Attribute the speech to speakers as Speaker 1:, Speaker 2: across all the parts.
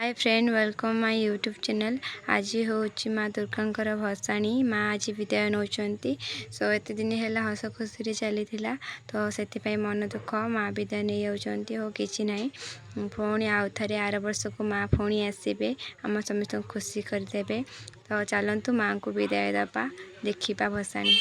Speaker 1: Hi friend, welcome my YouTube channel. आज हूँ माँ दुर्गा भसाणी। माँ आज विदाय नौकरी। सो एत दिन है हस खुशी चली तो से मन दुख माँ विदाय नहीं जाती हो कि ना पुणी आउ थे आर वर्ष को माँ पुणी आसबे आम समस्त खुशी करदे। तो चलतु माँ को विदाय दबा देखा भसाणी।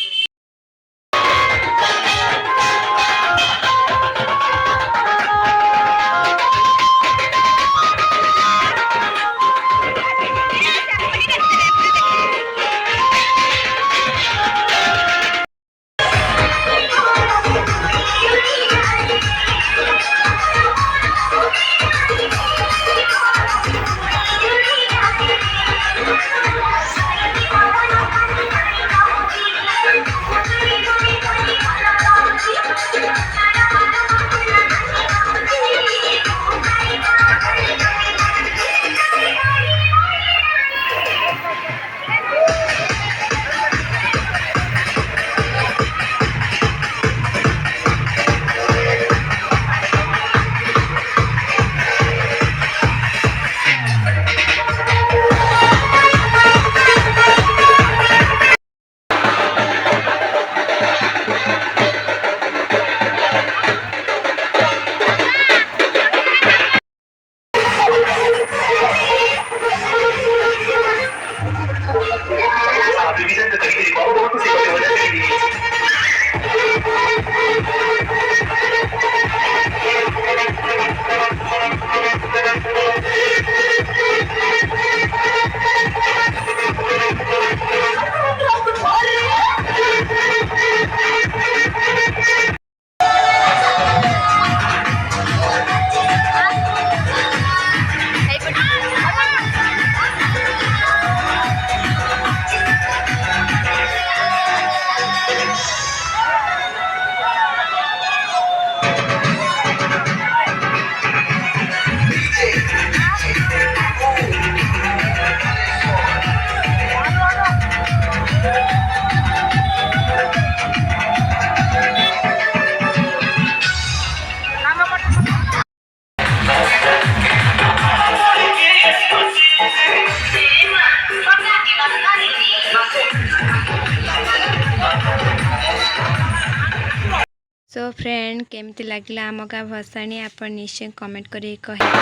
Speaker 1: सो फ्रेंड, केमती लगे आम गाँ भसाणी आप निश्चय कमेंट कर कहे।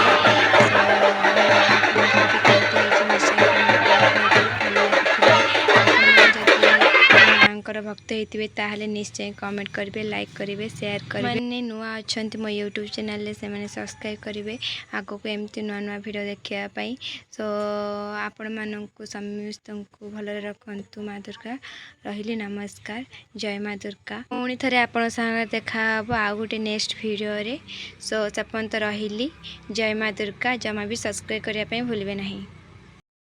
Speaker 1: भक्त होते ताहले निश्चय कमेंट करेंगे, लाइक करेंगे, शेयर करेंगे। मैंने नुआ अच्छा मो यूट्यूब चैनल से मैंने सब्सक्राइब करेंगे आगो को एमती नुआ नुआ वीडियो देखापी। सो आपण मानू समस्त को भल रखु। माँ दुर्गा रही। नमस्कार। जय माँ दुर्गा। पुणी थे आपण सागर देखा आउ गोटे नेक्स्ट वीडियो रे। सो चपन तो रही। जय माँ दुर्गा। जमा भी सब्सक्राइब करने भूलें नहीं।